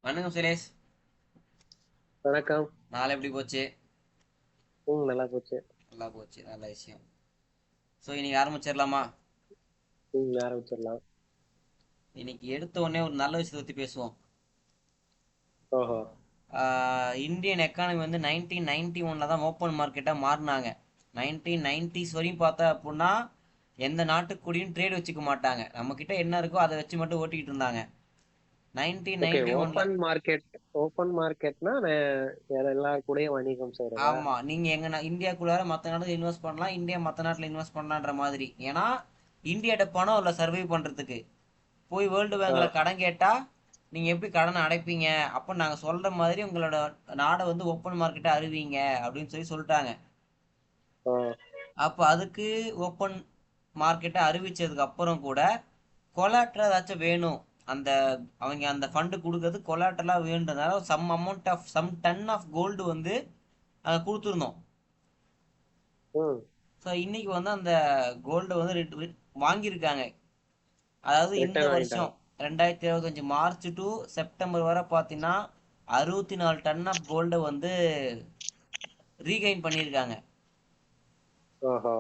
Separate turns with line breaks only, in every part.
வணக்கம் சுரேஷ்.
வணக்கம்.
நாளை எப்படி போச்சு?
நல்லா போச்சு.
நல்லா போச்சு, நல்ல விஷயம். ஸோ இன்னைக்கு ஆரம்பிச்சிடலாமா?
ஆரம்பிச்சிடலாம்.
இன்னைக்கு எடுத்த உடனே ஒரு நல்ல விஷயத்தை பற்றி பேசுவோம்.
ஓஹோ.
இந்தியன் எக்கானமி வந்து 1991 தான் ஓப்பன் மார்க்கெட்டாக மாறினாங்க. 1990s வரையும் பார்த்தா அப்படின்னா எந்த நாட்டுக்கூடயும் ட்ரேட் வச்சுக்க மாட்டாங்க. நம்மக்கிட்ட என்ன இருக்கோ அதை வச்சு மட்டும் ஓட்டிக்கிட்டு இருந்தாங்க. Nineteen
okay.
நைன்டி ஒன்ல
ஓப்பன் மார்க்கெட். ஓப்பன் மார்க்கெட்னா வேற எல்லார் கூடயும் வணிகம் செய்யறதா?
ஆமாம், நீங்கள் எங்கள் இந்தியாக்குள்ளார மற்ற நாடுகள் இன்வெஸ்ட் பண்ணலாம், இந்தியா மற்ற நாட்டில் இன்வெஸ்ட் பண்ணலான்ற மாதிரி. ஏன்னா இந்தியாட்ட பணம் இல்லை சர்வை பண்ணுறதுக்கு. போய் வேர்ல்டு பேங்க்ல
ஆ.
கடன் கேட்டா நீங்க எப்படி கடனை அடைப்பீங்க? அப்ப நாங்க சொல்ற மாதிரி உங்களோட நாடை வந்து ஓப்பன் மார்க்கெட்டை அறிவிங்க அப்படின்னு சொல்லிட்டாங்க.
ஆ.
அப்ப அதுக்கு ஓப்பன் மார்க்கெட்டை அறிவிச்சதுக்கு அப்புறம் கூட கொலாட்ரல் ஏதாச்சும் வேணும். அந்த அவங்க அந்த ஃபண்டு கொடுக்கறது கொலாட்ரலா வேணுன்றதுனால some amount of some ton of gold வந்து கொடுத்துருந்தோம்.
ம்.
ஸோ இன்னைக்கு வந்து அந்த கோல்டு வந்து வாங்கியிருக்காங்க. அதாவது இந்த
ரிட்டர்ன்
வருஷம்
வாங்கிட்டாங்க.
2025 மார்ச் டு செப்டம்பர் வரை பார்த்தீங்கன்னா 64 டன் ஆஃப் கோல்டை வந்து ரீகைன் பண்ணியிருக்காங்க.
ஓஹோ.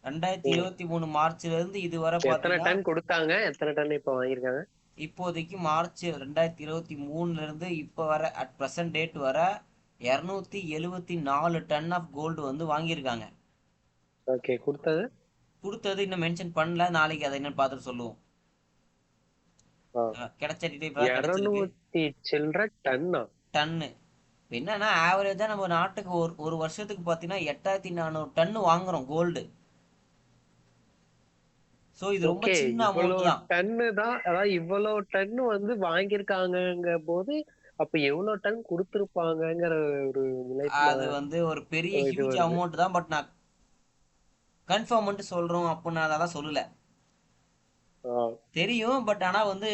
ரெண்டாயிரத்தி
ம்.
இருபத்தி மூணு மார்ச்ல இருந்து இதுவரை
எத்தனை
பார்த்தீங்கன்னா
டன் கொடுத்தாங்க, எத்தனை டன் இப்ப வாங்கியிருக்காங்க?
இப்போதைக்கு மார்ச் 2023 இருந்து இப்போ வர அட் ப்ரெசன்ட் டேட் வர 274 டன் ஆஃப் கோல்டு வந்து வாங்கியிருக்காங்க.
ஓகே. கொடுத்தது?
கொடுத்தது இன்னும் மென்ஷன் பண்ணல, நாளைக்கு அதை என்னன்னு பார்த்துட்டு சொல்லுவோம்.
ஆ.
கிடைச்ச டீட்டெயில் இப்போ தான் கிடைச்சிருக்கு.
200 சில்லற டன்னா?
டன்னு. இப்ப என்னன்னா ஆவரேஜா நம்ம நாட்டுக்கு ஒரு ஒரு வருஷத்துக்கு பார்த்தீங்கன்னா 8400 டன்னு வாங்குறோம் கோல்டு. ஸோ இது ரொம்ப
ஓகே.
சின்ன
இவ்வளோ
அமௌண்ட் தான்.
டன்னு தான், அதாவது இவ்வளோ டன்னு வாங்கியிருக்காங்கங்க போது, அப்ப எவ்வளவு டன் கொடுத்திருப்பாங்கங்கிற ஒரு நிலைப்புல
அது வந்து ஒரு பெரிய
இது
ஹியூஜ்
வருது.
அமௌண்ட் தான். பட் நான் கன்ஃபார்ம் பண்ணிட்டு சொல்றோம் அப்படின்னு அதெல்லாம் சொல்லல.
ஆ.
தெரியும், பட் ஆனா வந்து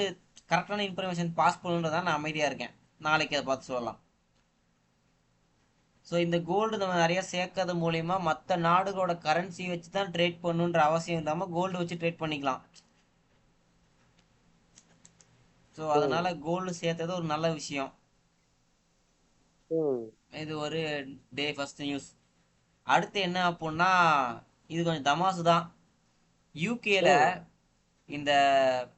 கரெக்டான இன்ஃபர்மேஷன் பாஸ் பண்ணுன்றதான் நான் அமைதியா இருக்கேன். நாளைக்கு அதை பார்த்து சொல்லலாம். ஸோ இந்த கோல்டு நம்ம நிறைய சேர்க்கறது மூலியமா மற்ற நாடுகளோட கரன்சி வச்சு தான் ட்ரேட் பண்ணுன்ற அவசியம் இல்லாமல் கோல்டு வச்சு ட்ரேட் பண்ணிக்கலாம். ஸோ
ம்.
அதனால கோல்டு சேர்த்தது ஒரு நல்ல விஷயம்.
ம்.
இது ஒரு டே ஃபர்ஸ்ட் நியூஸ். அடுத்து என்ன அப்படின்னா இது கொஞ்சம் தமாசு தான். யூகேல
ம்.
இந்த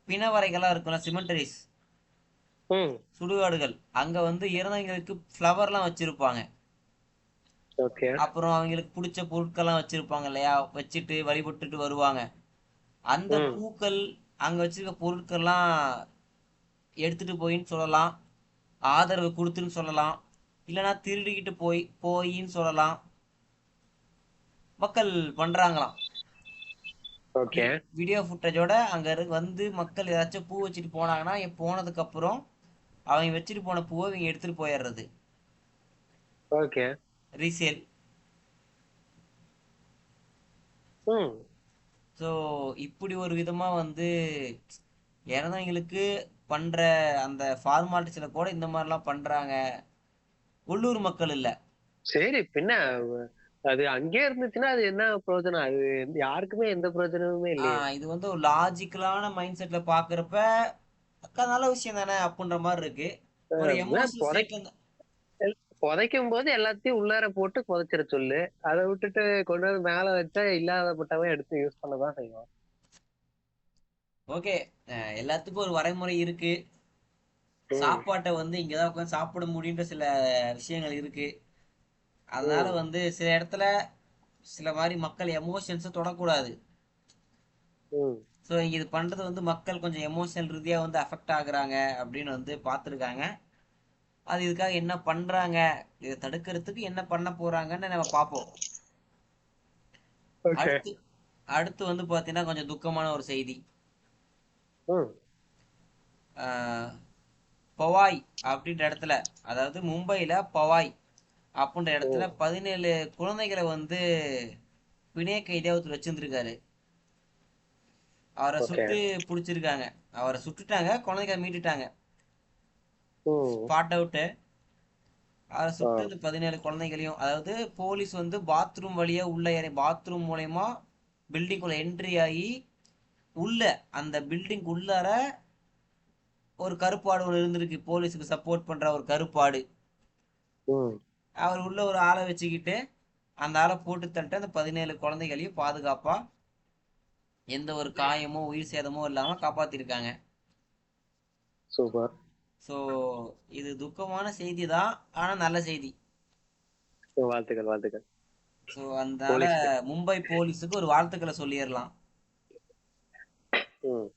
பிணவறைகள்லாம் இருக்குல்ல, சிமெண்டரிஸ்,
ம்.
சுடுகாடுகள், அங்க வந்து இறந்தவங்களுக்கு ஃப்ளவர்லாம் வச்சிருப்பாங்க.
ஓகே.
அப்புறம் அவங்களுக்கு பிடிச்ச பொருட்கள்லாம் வச்சிருப்பாங்க இல்லையா, வச்சுட்டு வழிபட்டுட்டு வருவாங்க. அந்த
ம்.
பூக்கள் அங்க வச்சிருக்க பொருட்கள்லாம் எடுத்துட்டு போயின்னு சொல்லலாம், ஆதரவு கொடுத்துன்னு சொல்லலாம், இல்லைன்னா திருடிக்கிட்டு போயின்னு சொல்லலாம். மக்கள் பண்றாங்களாம்.
ஓகே.
வீடியோ ஃபுட்டேஜோட அங்க வந்து மக்கள் ஏதாச்சும் பூ வச்சுட்டு போனாங்கன்னா போனதுக்கு அப்புறம் அவங்க வச்சுட்டு போன பூவை இவங்க எடுத்துட்டு போயிடுறது.
ஓகே.
ரீசேல்.
ம்.
ஸோ இப்படி ஒரு விதமா வந்து இறந்தவங்களுக்கு பண்ற அந்த ஃபார்மாலிட்டிஸ்ல கூட இந்த மாதிரிலாம் பண்றாங்க. உள்ளூர் மக்கள் இல்ல.
சரி, பின்ன அது அங்கேயே இருந்துச்சுன்னா அது என்ன பிரயோஜனம்? அது யாருக்குமே எந்த பிரயோஜனமுமே இல்லையே.
இது வந்து ஒரு லாஜிக்கலான மைண்ட் செட்ல பாக்குறப்ப அக்கா நல்ல விஷயம் தானே அப்படின்ற மாதிரி இருக்கு. ஒரு எமோஷனல் ஸ்டேட்ல.
புதைக்கும் போது எல்லாத்தையும் உள்ளார போட்டு புதைச்சிட சொல்லு. அதை விட்டுட்டு கொண்டு வந்து மேல வச்சா இல்லாதப்பட்டவன் எடுத்து யூஸ் பண்ணதான் செய்வான்.
ஓகே, எல்லாத்துக்கும் ஒரு வரைமுறை இருக்கு.
ம்.
சாப்பாட்டை வந்து இங்கதான் உட்காந்து சாப்பிட முடியுன்ற சில விஷயங்கள் இருக்கு. அதனால
ம்.
வந்து சில இடத்துல சில மாதிரி மக்கள் எமோஷன்ஸை தொடக்கூடாது.
ம்.
ஸோ இங்க இது பண்றது வந்து மக்கள் கொஞ்சம் எமோஷனல் ரீதியா வந்து அஃபெக்ட் ஆகுறாங்க அப்படின்னு வந்து பார்த்துருக்காங்க. அது இதுக்காக என்ன பண்றாங்க, இதை தடுக்கிறதுக்கு என்ன பண்ண போறாங்கன்னு நம்ம பார்ப்போம்.
ஓகே.
அடுத்து அடுத்து வந்து பார்த்தீங்கன்னா கொஞ்சம் துக்கமான ஒரு செய்தி.
ம்.
ஆஹ், பவாய் அப்படின்ற இடத்துல, அதாவது மும்பையில் பவாய் அப்படின்ற இடத்துல
ம்.
17 குழந்தைகளை வந்து பிணைய கைதியா ஒருத்தர் வச்சிருந்திருக்காரு. அவரை
ஓகே.
சுட்டு பிடிச்சிருக்காங்க. அவரை சுட்டுட்டாங்க, குழந்தைகளை மீட்டுட்டாங்க.
ம்.
Spot out. அவரை
ஆ.
சுட்டு இந்த 17 குழந்தைகளையும், அதாவது போலீஸ் வந்து பாத்ரூம் வழியா உள்ள ஏறி பாத்ரூம் மூலயமா பில்டிங்குள்ள என்ட்ரி ஆகி உள்ள அந்த பில்டிங் உள்ளார ஒரு கருப்பாடு ஒன்று இருந்திருக்கு, போலீஸுக்கு சப்போர்ட் பண்ற ஒரு கருப்பாடு.
ம்.
அவர் உள்ள ஒரு ஆளை வச்சுக்கிட்டு அந்த ஆளை போட்டு தள்ளிட்டு அந்த 17 குழந்தைகளையும் பாதுகாப்பா எந்த ஒரு காயமோ உயிர் சேதமோ இல்லாம காப்பாத்திருக்காங்க.
சூப்பர்.
ஸோ இது துக்கமான செய்தி தான், ஆனா நல்ல செய்தி.
வாழ்த்துக்கள், வாழ்த்துக்கள்
ஸோ அதனால
போலீஸ்க்கு.
மும்பை போலீஸுக்கு ஒரு வாழ்த்துக்களை சொல்லிடலாம்.
ம்.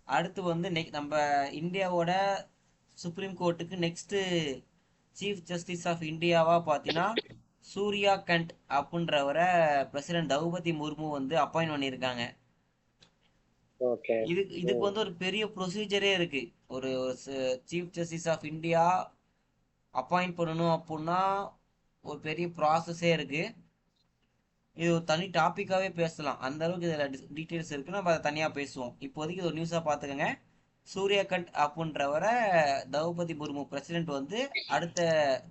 அடுத்து வந்து நம்ம இந்தியாவோட சுப்ரீம் கோர்ட்டுக்கு நெக்ஸ்ட் சீஃப் ஜஸ்டிஸ் ஆஃப் இந்தியாவா பார்த்தீங்கன்னா சூர்யா கண்ட் அப்படின்றவரை பிரசிடென்ட் திரௌபதி முர்மு வந்து அப்பாயின்ட் பண்ணியிருக்காங்க.
ஓகே.
இதுக்கு வந்து ஒரு பெரிய ப்ரொசீஜரே இருக்கு. ஒரு chief justice of India appoint பண்ணணும் அப்படின்னா ஒரு பெரிய ப்ராசஸே இருக்கு. இது ஒரு தனி டாபிக்காவே பேசலாம், அந்த அளவுக்கு இதில் டீட்டெயில்ஸ் இருக்கு. நம்ம அதை தனியாக பேசுவோம். இப்போதைக்கு இது ஒரு நியூஸாக பார்த்துக்கோங்க. சூர்யகண்ட் அப்படின்றவரை திரௌபதி முர்மு பிரசிடென்ட் வந்து அடுத்த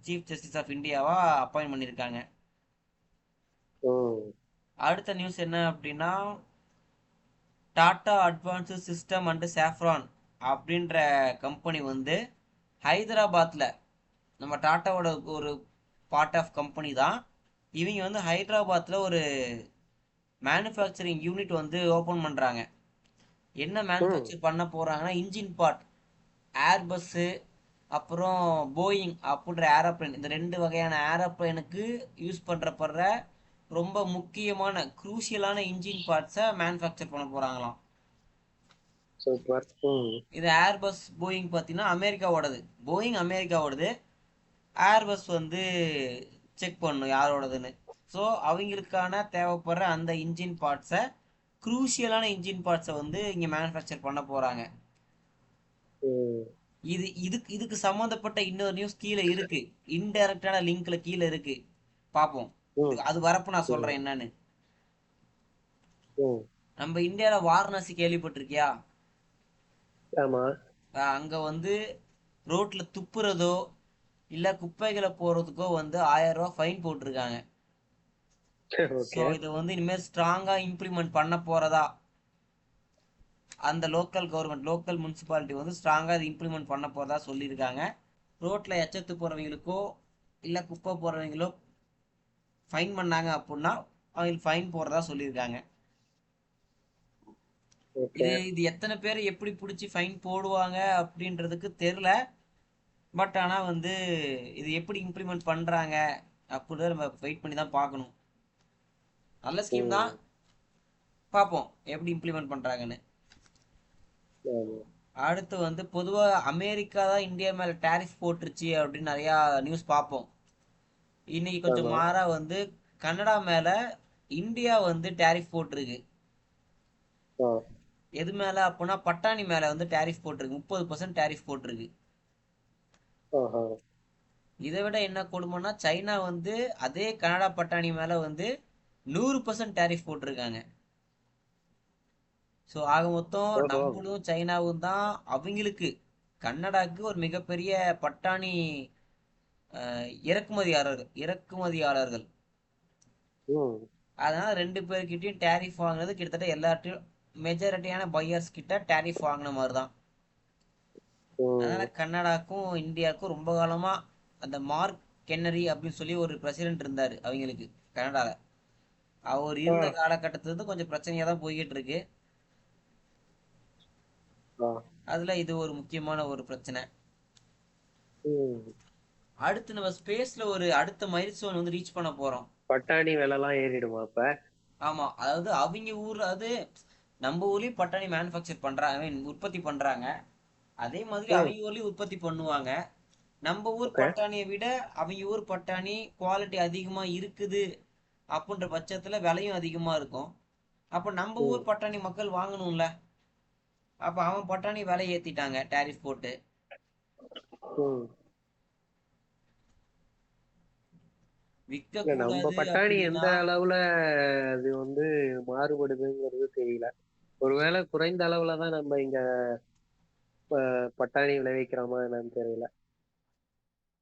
சீஃப் ஜஸ்டிஸ் ஆஃப் இந்தியாவா அப்பாயின்ட் பண்ணியிருக்காங்க.
ம்.
அடுத்த நியூஸ் என்ன அப்படின்னா Tata advanced system and Safran அப்படின்ற கம்பெனி வந்து ஹைதராபாத்தில், நம்ம டாட்டாவோட ஒரு பார்ட் ஆஃப் கம்பெனி தான். இவங்க வந்து ஹைதராபாத்தில் ஒரு மேனுஃபேக்சரிங் யூனிட் வந்து ஓப்பன் பண்ணுறாங்க. என்ன மேனுஃபேக்சர் பண்ண போகிறாங்கன்னா இன்ஜின் பார்ட், ஏர்பஸ்ஸு அப்புறம் போயிங் அப்படின்ற ஏரோப்ளேன், இந்த 2 வகையான ஏரோப்ளேனுக்கு யூஸ் பண்ணுறப்படுற ரொம்ப முக்கியமான குரூஷியலான இன்ஜின் பார்ட்ஸை மேனுஃபேக்சர் பண்ண போகிறாங்களாம்.
சூப்பர்.
இது ஏர்பஸ் போயிங் பார்த்தீங்கன்னா அமெரிக்காவோடது, போயிங் அமெரிக்காவோடது, ஏர்பஸ் வந்து செக் பண்ணும் யாரோடதுன்னு. ஸோ அவங்களுக்கான தேவைப்படுற அந்த இன்ஜின் பார்ட்ஸை, குரூஷியலான இன்ஜின் பார்ட்ஸை வந்து இங்கே மேனுஃபேக்சர் பண்ண போகிறாங்க. இதுக்கு சம்மந்தப்பட்ட இன்னொரு நியூஸ் கீழே இருக்கு, இன்டைரக்டான லிங்க்ல கீழே இருக்கு, பார்ப்போம். அது வரப்ப நான் சொல்றேன் என்னன்னு. நம்ம இந்தியால வாரணாசி கேள்விப்பட்டிருக்கியா?
ஆமா.
அங்க வந்து ரோட்ல துப்புறதோ இல்ல குப்பைகளை போறதுக்கோ வந்து 1000 ரூபாய் ஃபைன் போட்டிருக்காங்க. ஸோ இதை வந்து இனிமேல் ஸ்ட்ராங்கா இம்ப்ளிமெண்ட் பண்ண போறதா அந்த லோக்கல் கவர்மெண்ட், லோக்கல் முனிசிபாலிட்டி வந்து ஸ்ட்ராங்கா அதை இம்ப்ளிமெண்ட் பண்ண போறதா சொல்லியிருக்காங்க. ரோட்ல எச்சத்து போறவங்களுக்கோ இல்ல குப்பை போறவங்களோ ஃபைன் பண்ணாங்க அப்படின்னா அவங்களுக்கு ஃபைன் போடுறதா சொல்லியிருக்காங்க. இது எத்தனை பேர் எப்படி பிடிச்சி ஃபைன் போடுவாங்க அப்படின்றதுக்கு தெரியல. பட் ஆனால் வந்து இது எப்படி இம்ப்ளிமெண்ட் பண்ணுறாங்க அப்படின்றத நம்ம வெயிட் பண்ணி தான் பார்க்கணும். நல்ல ஸ்கீம் தான், பார்ப்போம் எப்படி இம்ப்ளிமெண்ட் பண்ணுறாங்கன்னு. அடுத்து வந்து பொதுவாக அமெரிக்கா தான் இந்தியா மேலே டேரிஃப் போட்டுருச்சு அப்படின்னு நிறையா நியூஸ் பார்ப்போம். இன்னைக்கு கொஞ்சம் மாறா வந்து கனடா மேலே இந்தியா வந்து டேரிஃப் போட்டிருக்கு. எது மேலே அப்படின்னா பட்டாணி மேலே வந்து டேரிஃப் போட்டிருக்கு, 30% டேரிஃப் போட்டிருக்கு. இதை விட என்ன கொடுமைன்னா சைனா வந்து அதே கனடா பட்டாணி மேலே வந்து 100% டேரிஃப் போட்டிருக்காங்க. ஸோ ஆக மொத்தம் நம்மளும் சைனாவும் தான் அவங்களுக்கு கனடாக்கு ஒரு மிகப்பெரிய பட்டாணி இறக்குமதியாளர்கள். அதனால 2 பேர்கிட்டயும் டேரிஃப் வாங்கினது கிட்டத்தட்ட எல்லார்ட்டையும் மெஜாரிட்டியான பையர்ஸ் கிட்ட டேரிஃப் வாங்கின மாதிரி தான். அதனால கனடாக்கும் இந்தியாவுக்கும் ரொம்ப காலமா அந்த மார்க் கென்னரி அப்படின்னு சொல்லி ஒரு பிரசிடென்ட் இருந்தாரு அவங்களுக்கு கனடால. அவர் இருந்த காலகட்டத்திலிருந்து கொஞ்சம் பிரச்சனையா தான் போய்கிட்டு இருக்கு. அதுல இது ஒரு முக்கியமான ஒரு பிரச்சனை. அடுத்து நம்ம ஸ்பேஸ்ல ஒரு அடுத்த மைல்ஸ்டோன் வந்து ரீச் பண்ண போறோம்.
பட்டாணி விலைலாம் ஏறிடுமா அப்ப?
ஆமா, அதாவது அவங்க ஊர்ல, அது நம்ம ஊர்லயும் பட்டாணி மேனுஃபேக்சர் பண்றாங்க, உற்பத்தி பண்றாங்க. அதே மாதிரி அவங்க ஊர்லயும் உற்பத்தி பண்ணுவாங்க. நம்ம ஊர் பட்டாணியை விட அவங்க ஊர் பட்டாணி குவாலிட்டி அதிகமா இருக்குது அப்படின்ற பட்சத்துல விலையும் அதிகமா இருக்கும். அப்ப நம்ம ஊர் பட்டாணி மக்கள் வாங்கணும்ல, அப்ப அவன் பட்டாணி விலை ஏத்திட்டாங்க டேரிஃப் போட்டு.
நம்ம பட்டாணி எந்த அளவுல அது வந்து மாறுபடுதுங்கிறது தெரியல. ஒருவேளை குறைந்த அளவுலதான் நம்ம இங்க பட்டாணி விளைவிக்கிறோமா என்னன்னு தெரியல.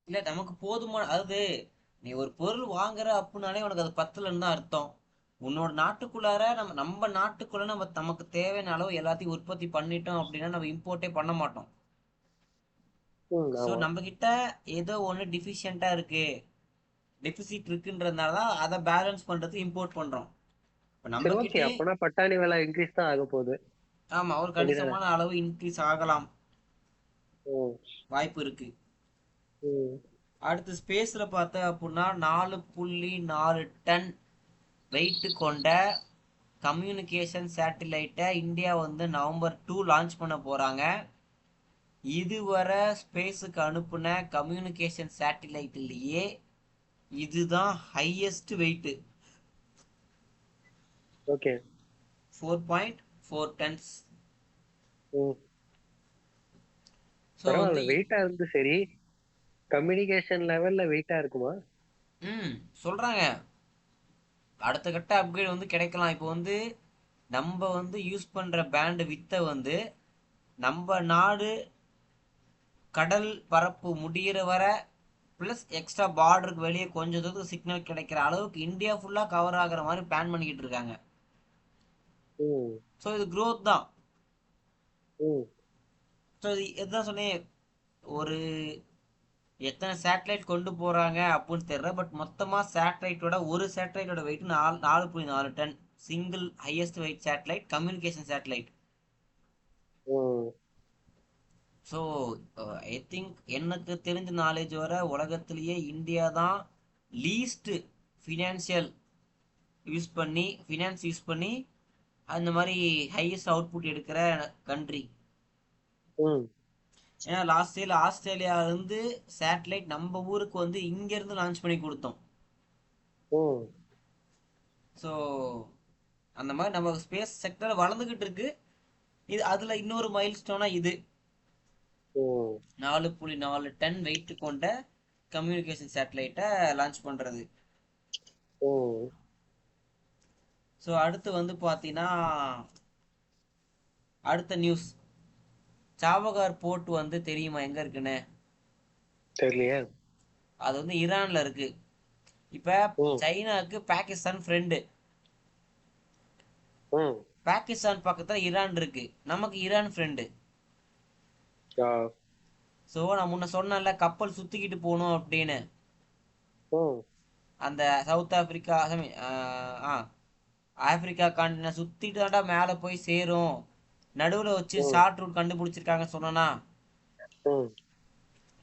இல்ல நமக்கு போதுமான, அதாவது நீ ஒரு பொருள் வாங்குற அப்படின்னாலே உனக்கு அது பத்தலன்னு தான் அர்த்தம். உன்னோட நாட்டுக்குள்ளார நம்ம நாட்டுக்குள்ள நமக்கு தேவையான அளவு எல்லாத்தையும் உற்பத்தி பண்ணிட்டோம் அப்படின்னா நம்ம இம்போர்ட்டே பண்ண மாட்டோம். ஸோ
ஆமா.
நம்ம கிட்ட ஏதோ ஒன்று டிஃபிஷியண்டா இருக்கு, டெபிசிட் இருக்குன்றதுனால தான் அதை பேலன்ஸ் பண்றது இம்போர்ட் பண்றோம். இப்போ
சரி,
நம்ம
ஓகே.
கிட்டே
அப்பனா பட்டாணி விலை இன்க்ரீஸ் தான் ஆக போகுது.
ஆமா ஒரு
அப்படிதானே?
கணிசமான அளவு இன்க்ரீஸ் ஆகலாம்,
ம்.
வாய்ப்பு இருக்கு.
ம்.
அடுத்து ஸ்பேஸ்ல பார்த்த அப்படின்னா 4.4 டன் வெயிட் கொண்ட கம்யூனிகேஷன் சேட்டிலைட்டை இந்தியா வந்து நவம்பர் 2 லான்ச் பண்ண போறாங்க. இதுவரை ஸ்பேஸுக்கு அனுப்புன கம்யூனிகேஷன் சேட்டிலைட்லயே இதுதான் ஹையஸ்ட் வெயிட்,
ஓகே.
4.4 டன்ஸ்.
ம்.
ஸோ
பரவாயில்ல,
வந்து
வெயிட்டா இருந்து சரி. கம்யூனிகேஷன் லெவல்ல வெயிட்டா இருக்குமா?
சொல்றாங்க அடுத்த கட்ட அப்கிரேட் வந்து கிடைக்கலாம். இப்போ வந்து நம்ம வந்து யூஸ் பண்ற பேண்ட் வித்தை வந்து நம்ம நாடு கடல் பரப்பு முடியிற வர ப்ளஸ் எக்ஸ்ட்ரா பார்டருக்கு வெளியே கொஞ்சம் தூரத்துக்கு சிக்னல் கிடைக்கிற அளவுக்கு இந்தியா ஃபுல்லா கவர் ஆகுற மாதிரி பிளான் பண்ணிக்கிட்டு இருக்காங்க.
ம்.
ஸோ இது growth தான்.
ம்.
ஸோ இது இதுதான் சொன்னேன், ஒரு எத்தனை சேட்டலைட் கொண்டு போறாங்க அப்படின்னு தெரியல, பட் மொத்தமா சேட்டலைட்டோட ஒரு சேட்டலைட்டோட weight 4.4 ton. Single highest weight satellite, communication satellite.
Hmm.
So I think எனக்கு தெரிஞ்ச நாலேஜ் வர உலகத்திலேயே இந்தியா தான் லீஸ்ட் ஃபினான்சியல் ஃபினான்ஸ் யூஸ் பண்ணி அந்த மாதிரி ஹையஸ்ட் அவுட்புட் எடுக்கிற கண்ட்ரி.
ம்.
ஏன்னா லாஸ்ட் இயர்ல ஆஸ்திரேலியால இருந்து சேட்டலைட் நம்ம ஊருக்கு வந்து இங்க இருந்து லான்ச் பண்ணி கொடுத்தோம்.
ம்.
ஸோ அந்த மாதிரி நம்ம ஸ்பேஸ் செக்டர் வளர்ந்துகிட்டு இருக்கு. இது அதுல இன்னொரு மைல் ஸ்டோனா இது
ம்.
4.4 டன் வெயிட் கொண்ட கம்யூனிகேஷன் சேட்டலைட்டை லான்ச் பண்றது.
ம்.
ஸோ அடுத்து வந்து பார்த்தீங்கன்னா அடுத்த நியூஸ், சாபகார் போர்ட் வந்து தெரியுமா எங்க இருக்குன்னு?
தெரியலையே.
அது வந்து ஈரான்ல இருக்கு. இப்ப
ம்.
சைனாக்கு பாகிஸ்தான் ஃப்ரெண்டு,
ம்.
பாகிஸ்தான் பக்கத்துல ஈரான் இருக்கு, நமக்கு ஈரான் ஃப்ரெண்டு.
ஆ.
ஸோ நான் முன்ன சொன்னேன்ல கப்பல் சுத்திக்கிட்டு போகணும் அப்படின்னு,
ம்.
அந்த சவுத் ஆப்பிரிக்கா ஆப்பிரிக்கா காண்டின சுத்திட்டு தாண்டா மேலே போய் சேரும், நடுவில் வச்சு
ம்.
ஷார்ட் ரூட் கண்டுபிடிச்சிருக்காங்க சொன்னா,
ம்.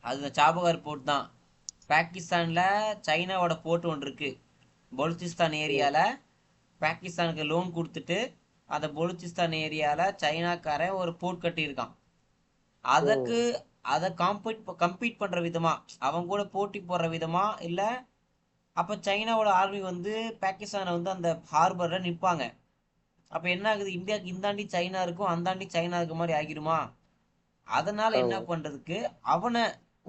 அது சாபகார் போர்ட் தான். பாகிஸ்தான்ல சைனாவோட போர்ட் ஒன்று இருக்கு, பலுச்சிஸ்தான்
ம்.
ஏரியால. பாகிஸ்தானுக்கு லோன் கொடுத்துட்டு அந்த பலுச்சிஸ்தான் ஏரியால சைனாக்காரன் ஒரு போர்ட் கட்டியிருக்கான்.
ம்.
அதற்கு அதை கம்பீட் பண்ற விதமா, அவங்க கூட போட்டி போடுற விதமா இல்ல, அப்ப சைனாவோட ஆர்மி வந்து பாகிஸ்தானை வந்து அந்த ஹார்பர்ல நிற்பாங்க. அப்ப என்ன ஆகுது, இந்தியாவுக்கு இந்தாண்டி சைனா இருக்கும் அந்தாண்டி சைனா இருக்க மாதிரி ஆகிருமா. அதனால என்ன
ஆமா.
பண்றதுக்கு, அவனை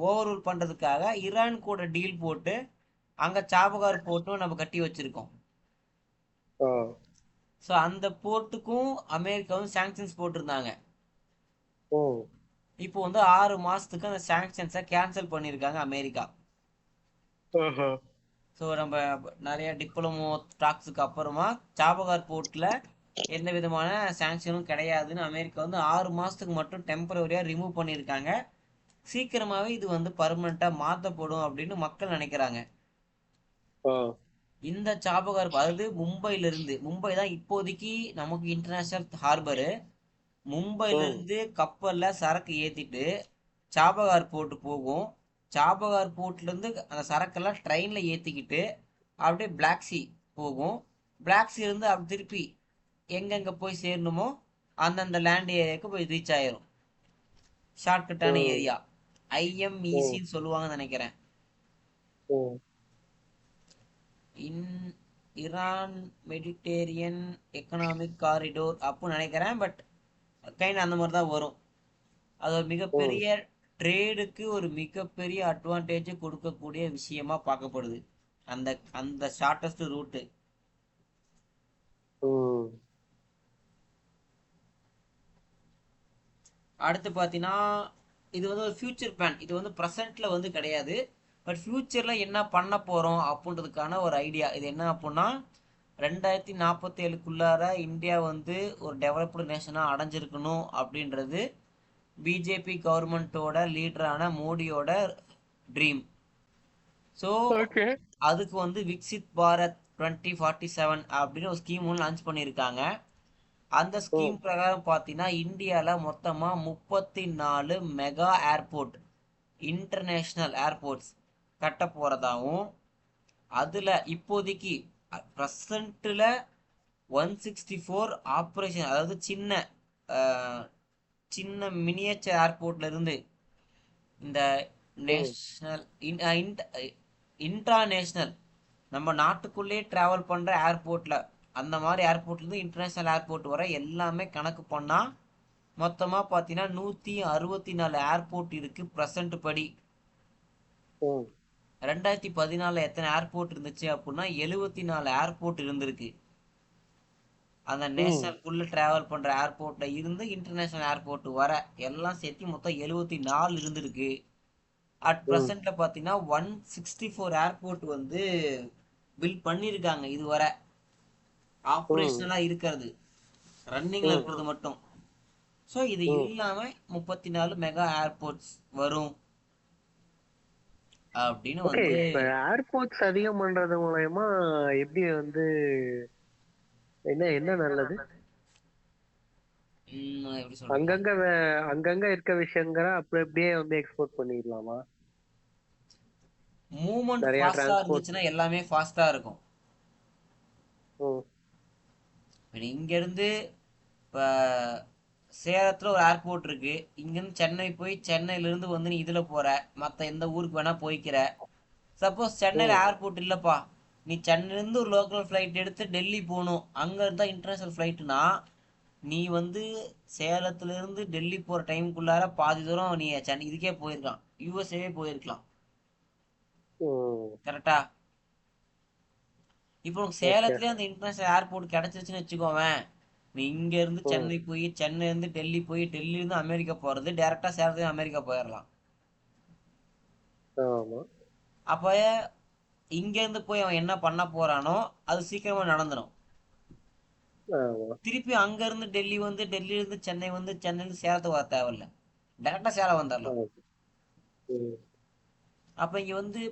ஓவர் ரூல் பண்றதுக்காக ஈரான் கூட டீல் போட்டு அங்க சாபகார் போர்ட்டும் நம்ம கட்டி வச்சிருக்கோம்.
ஆ.
ஸோ அந்த போர்ட்டுக்கும் அமெரிக்காவும் சாங்ஷன்ஸ் போட்டிருந்தாங்க.
ம்.
இப்போ வந்து 6 மாசத்துக்கு அந்த சாங்ஷன்ஸை கேன்சல் பண்ணியிருக்காங்க அமெரிக்கா.
ஆஹா.
ஸோ நம்ம நிறைய டிப்ளமோ டாக்ஸுக்கு அப்புறமா சாபகார் போர்ட்டில் எந்த விதமான சாங்ஷனும் கிடையாதுன்னு அமெரிக்கா வந்து 6 மாதத்துக்கு மட்டும் டெம்பரவரியாக ரிமூவ் பண்ணியிருக்காங்க. சீக்கிரமாகவே இது வந்து பர்மனெண்ட்டாக மாற்றப்படும் அப்படின்னு மக்கள் நினைக்கிறாங்க.
ஆ.
இந்த சாபகார் அதாவது மும்பை தான் இப்போதைக்கு நமக்கு இன்டர்நேஷனல் ஹார்பரு.
ம்.
மும்பையிலேருந்து கப்பலில் சரக்கு ஏற்றிட்டு சாபகார் போர்ட்டு போகும். சாபகார் போர்ட்லேருந்து அந்த சரக்கெல்லாம் ட்ரெயினில் ஏற்றிக்கிட்டு அப்படியே பிளாக் சி போகும். பிளாக் சி இருந்து அப்படி திருப்பி எங்கெங்கே போய் சேரணுமோ அந்தந்த லேண்ட் ஏரியாவுக்கு போய் ரீச் ஆயிரும். ஷார்ட்கட்டான
ம்.
ஏரியா,
ம்.
ஐஎம்இசின்னு சொல்லுவாங்கன்னு நினைக்கிறேன்.
ம்.
இன் இரான் மெடிட்டேரியன் எக்கனாமிக் காரிடோர் அப்படின்னு நினைக்கிறேன். பட் கைண்ட் அந்த மாதிரி தான் வரும். அது ஒரு
ம்.
மிகப்பெரிய ட்ரேடுக்கு ஒரு மிகப்பெரிய அட்வான்டேஜ் கொடுக்கக்கூடிய விஷயமா பார்க்கப்படுது அந்த அந்த ஷார்ட்டஸ்ட் ரூட்டு.
ம்.
அடுத்து பார்த்தீங்கன்னா இது வந்து ஒரு ஃபியூச்சர் பிளான், இது வந்து ப்ரெசென்ட்ல வந்து கிடையாது, பட் ஃபியூச்சர்ல என்ன பண்ண போறோம் அப்படின்றதுக்கான ஒரு ஐடியா. இது என்ன அப்படின்னா 2047க்குள்ளார இந்தியா வந்து ஒரு டெவலப்டு நேஷனா அடைஞ்சிருக்கணும் அப்படின்றது பிஜேபி கவர்மெண்ட்டோட லீடரான மோடியோட ட்ரீம். So
okay.
அதுக்கு வந்து விக்சித் பாரத் 2047 அப்படின்னு ஒரு ஸ்கீம் ஒன்று லான்ச் பண்ணியிருக்காங்க. அந்த
ம்.
ஸ்கீம் பிரகாரம் பார்த்தீங்கன்னா இந்தியாவில் மொத்தமாக 34 மெகா ஏர்போர்ட், இன்டர்நேஷ்னல் ஏர்போர்ட்ஸ் கட்ட போகிறதாவும், அதில் இப்போதைக்கு ப்ரெசண்ட்டில் 164 ஆப்ரேஷன், அதாவது சின்ன சின்ன மினியேச்சர் ஏர்போர்ட்ல இருந்து இந்த
ம்.
நேஷனல் இன்டர்நேஷ்னல் நம்ம நாட்டுக்குள்ளேயே டிராவல் பண்ற ஏர்போர்ட்ல, அந்த மாதிரி ஏர்போர்ட்ல இருந்து இன்டர்நேஷனல் ஏர்போர்ட் வர எல்லாமே கணக்கு பண்ணா மொத்தமா பாத்தீங்கன்னா 164 ஏர்போர்ட் இருக்கு பிரசன்ட் படி.
ம்.
2014 எத்தனை ஏர்போர்ட் இருந்துச்சு அப்படின்னா 74 ஏர்போர்ட் இருந்திருக்கு. அந்த
ம்.
நேஷனலுக்குள்ள டிராவல் பண்ற ஏர்போர்ட்ல இருந்து இன்டர்நேஷனல் ஏர்போர்ட் வர எல்லாம் சேர்த்து மொத்தம் 74 இருந்திருக்கு. அட்
ம்.
ப்ரெசென்ட்ல பார்த்தீங்கன்னா 164 ஏர்போர்ட் வந்து பில்ட் பண்ணியிருக்காங்க இதுவரை,
ம்.
ஆப்ரேஷனலாக இருக்கிறது, ரன்னிங்கில்
ம்.
இருக்கிறது மட்டும். ஸோ இது
ம்.
இல்லாமல் 34 மெகா ஏர்போர்ட்ஸ் வரும் அப்படின்னு
ஓகே.
வந்து.
இப்ப ஏர்போர்ட்ஸ் அதிகம் பண்றது மூலயமா எப்படி வந்து என்ன என்ன நல்லது?
எப்படி சொல்றீங்க,
அங்கங்க அங்கங்க இருக்க விஷயங்களை அப்படி அப்படியே வந்து எக்ஸ்போர்ட் பண்ணிடலாமா?
மூமெண்ட்
நிறைய
ஃபாஸ்ட்டாக
டிரான்ஸ்போர்ட்.
இருந்துச்சுன்னா எல்லாமே ஃபாஸ்ட்டாக இருக்கும்.
ம்.
இப்போ இங்கேருந்து இப்போ சேலத்தில் ஒரு ஏர்போர்ட் இருக்கு, இங்கேருந்து சென்னை போய் சென்னையிலேருந்து வந்து நீ இதில் போகிற, மற்ற எந்த ஊருக்கு வேணால் போய்க்கிற. சப்போஸ் சென்னையில்
ம்.
ஏர்போர்ட் இல்லைப்பா, நீ சென்னையிலேருந்து ஒரு லோக்கல் ஃப்ளைட் எடுத்து டெல்லி போகணும், அங்கே இருந்தால் இன்டர்நேஷ்னல் ஃப்ளைட்டுனா நீ வந்து சேலத்துலேருந்து டெல்லி போகிற டைமுக்குள்ளார பாதி தூரம் நீ சென்னை இதுக்கே போயிருக்கலாம், யூஎஸ்ஏவே போயிருக்கலாம்.
ம்.
கரெக்டா? இப்போ உனக்கு
ஓகே.
சேலத்துலேயே அந்த இன்டர்நேஷ்னல் ஏர்போர்ட் கிடச்சிருச்சுன்னு வச்சுக்கோவேன், நீ இங்கேருந்து
ம்.
சென்னை போய் சென்னையிலேருந்து டெல்லி போய் டெல்லியிலேருந்து அமெரிக்கா போகிறது டேரெக்டாக சேலத்துலேருந்து அமெரிக்கா போயிடலாம்.
ஆமா.
அப்போ இங்கேருந்து போய் அவன் என்ன பண்ண போகிறானோ அது சீக்கிரமாக நடந்துடும்.
ஆமா.
திருப்பி அங்கேருந்து டெல்லி வந்து டெல்லியிலேருந்து சென்னை வந்து சென்னையிலேருந்து சேலத்துக்கு வர தேவையில்ல, டேரெக்டாக சேலம் வந்துடலாம்.
ஆமா. ம்.
அப்போ இங்கே வந்து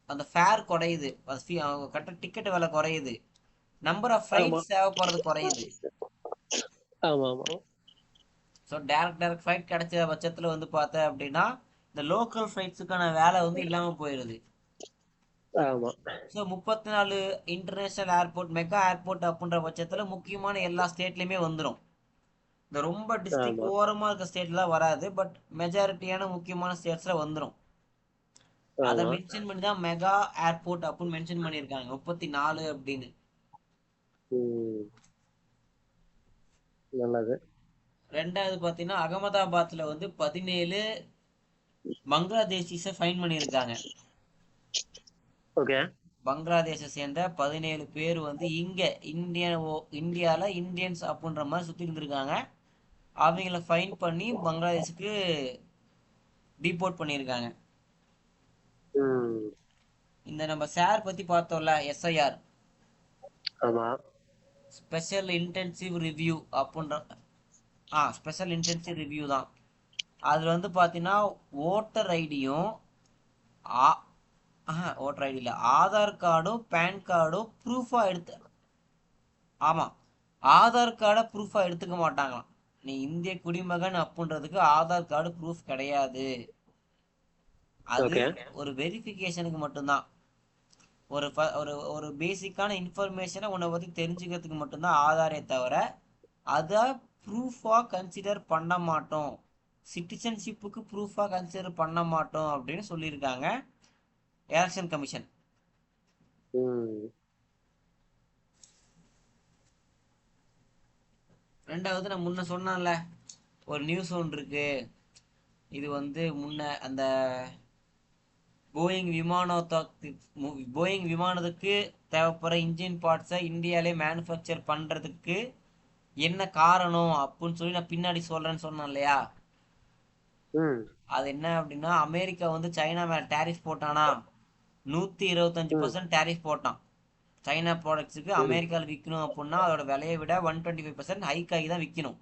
அந்த ஃபேர் குறையுது, அவங்க கட்ட டிக்கெட் விலை குறையுது, நம்பர் ஆஃப்
ஆமா.
ஃப்ளைட்ஸ் தேவைப்படுறது குறையுது.
ஆமா. ஆமா.
ஸோ டேரக்ட் ஃப்ளைட் கிடைச்ச பட்சத்தில் வந்து பார்த்தேன் அப்படின்னா இந்த லோக்கல் ஃப்ளைட்ஸுக்கான வேலை வந்து இல்லாமல் போயிடுது.
ஆமா.
So 34 international airport mega airport அப்படின்ற பட்சத்தில் முக்கியமான எல்லா ஸ்டேட்லேயுமே வந்துடும். இந்த ரொம்ப டிஸ்ட்ரிக்ட்
ஆமா.
ஓரமாக இருக்க ஸ்டேட்லாம் வராது, பட் மெஜாரிட்டியான முக்கியமான ஸ்டேட்ஸில் வந்துடும். அதை
ஆமா.
மென்ஷன் பண்ணி தான் மெகா ஏர்போர்ட் அப்படின்னு மென்ஷன் பண்ணியிருக்காங்க 34 அப்படின்னு.
ம். நல்லது.
ரெண்டாவது பார்த்தீங்கன்னா அகமதாபாத்தில் வந்து 17 பங்களாதேஷிஸை ஃபைன் பண்ணியிருக்காங்க.
ஓகே.
பங்களாதேஷை சேர்ந்த 17 பேர் வந்து இங்கே இந்தியாவில் இந்தியன்ஸ் அப்படின்ற மாதிரி சுற்றி இருந்திருக்காங்க. அவங்கள ஃபைன் பண்ணி பங்களாதேஷுக்கு டிபோர்ட் பண்ணியிருக்காங்க.
ம்.
இந்த நம்ம சார் பற்றி பார்த்தோம்ல, எஸ்ஐஆர்,
ஆமா.
ஸ்பெஷல் இன்டென்சிவ் ரிவ்யூ அப்படின்ற, ஸ்பெஷல் இன்டென்சிவ் ரிவ்யூ தான். அதில் வந்து பார்த்தீங்கன்னா ஓட்டர் ஐடியும் ஓட்டர் ஐடி இல்லை, ஆதார் கார்டும் பேன் கார்டும் ப்ரூஃபாக எடுத்து, ஆமாம், ஆதார் கார்டை ப்ரூஃபாக எடுத்துக்க மாட்டாங்களாம். நீ இந்திய குடிமகன் அப்படின்றதுக்கு ஆதார் கார்டு ப்ரூஃப் கிடையாது. அது
ஓகே.
ஒரு வெரிஃபிகேஷனுக்கு மட்டும்தான். ஒரு ஒரு ஒரு பேசிக்கான இன்ஃபர்மேஷனை உன்னை பற்றி தெரிஞ்சுக்கிறதுக்கு மட்டும்தான் ஆதாரே தவிர அதை ப்ரூஃபாக கன்சிடர் பண்ண மாட்டோம், சிட்டிசன்ஷிப்புக்கு ப்ரூஃபாக கன்சிடர் பண்ண மாட்டோம் அப்படின்னு சொல்லியிருக்காங்க எலெக்ஷன் கமிஷன்.
ம்.
ரெண்டாவது நான் முன்ன சொன்னேன்ல ஒரு நியூஸ் ஒன்று இருக்கு, இது வந்து முன்ன அந்த போயிங் விமானத்துக்கு தேவைப்படுற இன்ஜின் பார்ட்ஸை இந்தியாவிலே மேனுஃபேக்சர் பண்ணுறதுக்கு என்ன காரணம் அப்படின்னு சொல்லி நான் பின்னாடி சொல்கிறேன்னு சொன்னேன் இல்லையா.
ம்.
அது என்ன அப்படின்னா அமெரிக்கா வந்து சைனா மேலே டேரிஃப் போட்டானா, 125% டேரிஃப் போட்டான். சைனா ப்ராடக்ட்ஸுக்கு
ம்.
அமெரிக்காவில் விற்கணும் அப்படின்னா அதோட விலையை விட 125% ஹைக் ஆகி தான் விற்கணும்.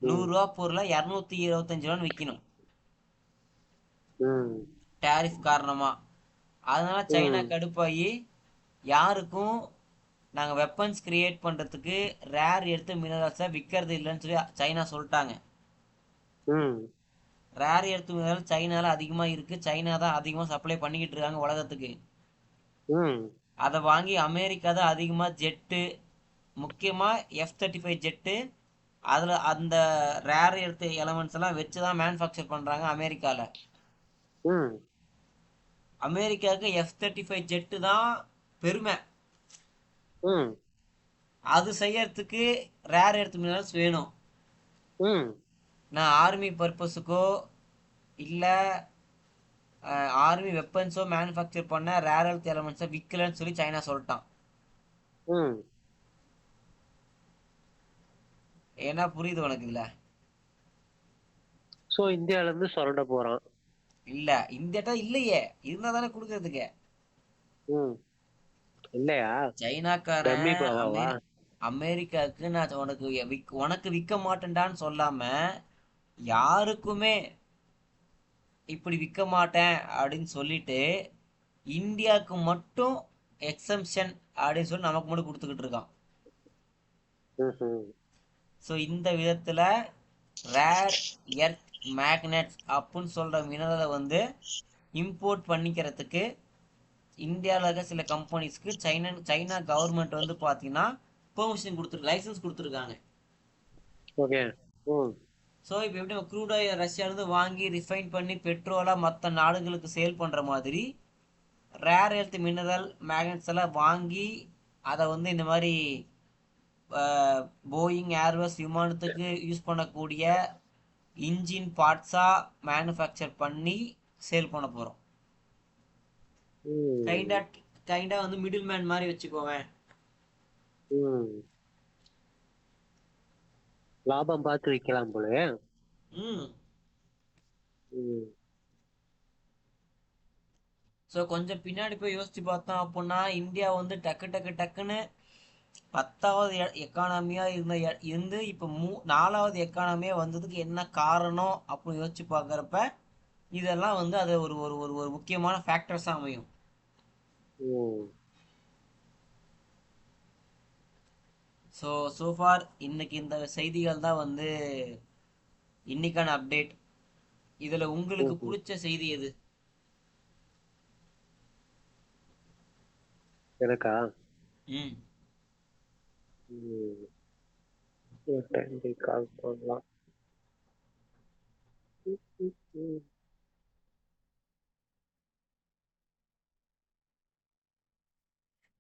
ம்,
ரூபா பொருளை 225 ரூபான்னு விற்கணும்
ம்,
டேரிஃப் காரணமா. அதனால சைனா
ம்,
கடுப்பாகி யாருக்கும் நாங்கள் வெப்பன்ஸ் கிரியேட் பண்ணுறதுக்கு ரேர் எர்த்து மினரல்ஸை விற்கிறது இல்லைன்னு சொல்லி சைனா சொல்லிட்டாங்க.
ம்,
ரேர் எர்த்து மினரல் சைனால அதிகமாக இருக்குது, சைனா தான் அதிகமாக சப்ளை பண்ணிக்கிட்டு இருக்காங்க உலகத்துக்கு.
ம்,
அதை வாங்கி அமெரிக்கா தான் அதிகமாக ஜெட்டு, முக்கியமாக F-35 ஜெட்டு, அதில் அந்த ரேர் எர்த்து எலமெண்ட்ஸ் எல்லாம் வச்சு தான் மேனுஃபேக்சர் பண்ணுறாங்க அமெரிக்காவில்.
ம்,
அமெரிக்காவுக்கு F-35 ஜெட்டு தான் பெருமை.
ம்,
அது செய்யறதுக்கு ரேர் எர்த் மினரல்ஸ் வேணும்.
ம்.
நான் ஆர்மி பர்பஸுக்கோ இல்லை ஆர்மி வெப்பன்ஸோ மேனுஃபேக்சர் பண்ண ரேர் எர்த் எலமெண்ட்ஸை விற்கலன்னு சொல்லி சைனா சொல்லிட்டான்.
ம்.
ஏன்னா புரியுது உனக்கு இதுல?
சோ இந்தியால இருந்து சுரண்ட போறான்.
இல்ல இந்த இடம் இல்லையே, இருந்தா தானே கொடுக்கறதுக்கு.
ம். இல்லையா? டம்மி
சைனாக்காரன்
பவாவா?
அமெரிக்காவுக்கு நான் உனக்கு விற்க மாட்டேன்டான்னு சொல்லாம யாருக்குமே இப்படி விற்க மாட்டேன் அப்படின்னு சொல்லிட்டு இந்தியாவுக்கு மட்டும் எக்ஸம்ஷன் அப்படின்னு சொல்லி நமக்கு மட்டும் கொடுத்துக்கிட்டு இருக்கான்.
ம்ஹும்.
ஸோ இந்த விதத்துல ரேர் எர்த் மேக்னெட்ஸ் அப்படின்னு சொல்ற மினரலை வந்து இம்போர்ட் பண்ணிக்கிறதுக்கு இந்தியாவில் இருக்க சில கம்பெனிஸ்க்கு சைனா கவர்மெண்ட் வந்து பார்த்தீங்கன்னா பெர்மிஷன் கொடுத்துருக்கு, லைசன்ஸ் கொடுத்துருக்காங்க.
ஓகே. ம்.
ஸோ இப்போ எப்படி க்ரூட் ஆயில் ரஷ்யாவிலேருந்து வாங்கி ரிஃபைன் பண்ணி பெட்ரோலாக மற்ற நாடுகளுக்கு சேல் பண்ணுற மாதிரி ரேர் எர்த் மினரல் மேக்னெட்ஸ் எல்லாம் வாங்கி அதை வந்து இந்த மாதிரி போயிங் ஏர்பஸ் விமானத்துக்கு யூஸ் பண்ணக்கூடிய இன்ஜின் பார்ட்ஸாக மேனுஃபேக்சர் பண்ணி சேல் பண்ண போகிறோம்.
ம்.
கைண்டா வந்து மிடில் மேன் மாதிரி வச்சுக்கோவேன்.
ம். லாபம் பார்த்து விக்கலாம் போல.
ம்.
ம்.
ஸோ கொஞ்சம் பின்னாடி போய் யோசிச்சு பார்த்தோம் அப்படின்னா இந்தியா வந்து டக்கு டக்கு டக்குன்னு 10வது எக்கானமியா இருந்து இப்போ 4வது எக்கானமியா வந்ததுக்கு என்ன காரணம் அப்படின்னு யோசிச்சு பார்க்குறப்ப இதெல்லாம் வந்து அது ஒரு ஒரு ஒரு ஒரு முக்கியமான ஃபேக்டர்ஸாக அமையும்.
ம்.
ஸோ சோஃபார் இன்னைக்கு இந்த செய்திகள் தான் வந்து இன்னைக்கான அப்டேட். இதில் உங்களுக்கு
ம்ஹும்.
பிடிச்ச செய்தி எது?
எனக்கா?
ம்.
ம். ஒரு டைம் கால் பண்ணலாம். ம். ம்.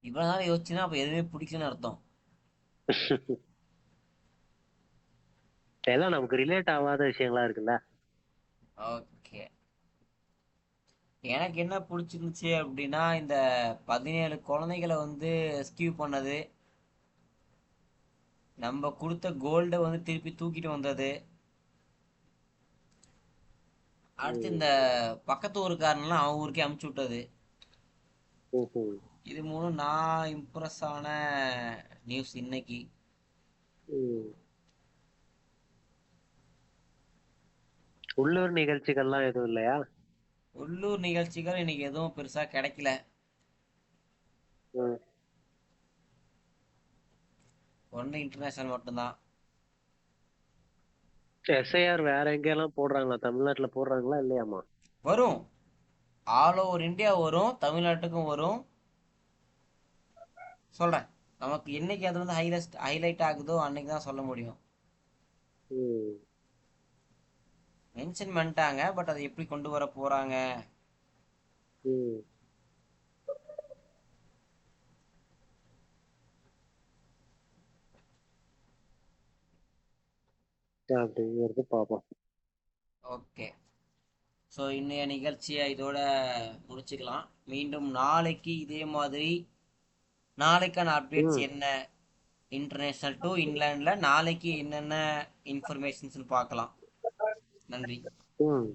இவ்வளோ நாள் யோசிச்சுன்னா அப்போ எதுவுமே பிடிக்கலன்னு அர்த்தம்.
எல்லாம் நமக்கு ரிலேட் ஆகாத விஷயங்களா இருக்குல்ல.
ஓகே. எனக்கு என்ன பிடிச்சிருந்துச்சு அப்படின்னா இந்த 17 குழந்தைகளை வந்து ரெஸ்கியூ பண்ணது, நம்ம கொடுத்த கோல்டை வந்து திருப்பி தூக்கிட்டு வந்தது, அடுத்து
ம்.
இந்த பக்கத்து ஊருக்காரனெல்லாம் அவன் ஊருக்கே அமுச்சு விட்டது.
ம்ஹும்.
இது மூணும் நான் இம்ப்ரெஸ் ஆன நியூஸ் இன்னைக்கு.
ம். உள்ளூர் நிகழ்ச்சிகள்லாம் எதுவும் இல்லையா?
உள்ளூர் நிகழ்ச்சிகள் இன்னைக்கு எதுவும் பெருசா கிடைக்கல.
ம்.
ஒன்று இன்டர்நேஷனல் மட்டும்தான்.
எஸ்ஐஆர் வேற எங்கெல்லாம் போடுறாங்களா? தமிழ்நாட்டுல போடுறாங்களா இல்லையாமா?
வரும், ஆல் ஓவர் இந்தியா வரும், தமிழ்நாட்டுக்கும் வரும். சொல்றேன், நமக்கு என்னைக்கு அது வந்து ஹைலைட் ஆகுதோ அன்னைக்கு தான் சொல்ல முடியும்.
ம்.
மென்ஷன் பண்ணிட்டாங்க, பட் அதை எப்படி கொண்டு வர போறாங்க?
ம். அப்படிங்கிறது பார்ப்போம்.
ஓகே. ஸோ இன்னைய நிகழ்ச்சியை இதோட முடிச்சுக்கலாம். மீண்டும் நாளைக்கு இதே மாதிரி நாளைக்கான அப்டேட்ஸ்
ம்.
என்ன, இன்டர்நேஷ்னல் டு இங்கிலாண்டில் நாளைக்கு என்னென்ன இன்ஃபர்மேஷன்ஸ்னு பார்க்கலாம். நன்றி.
ம்.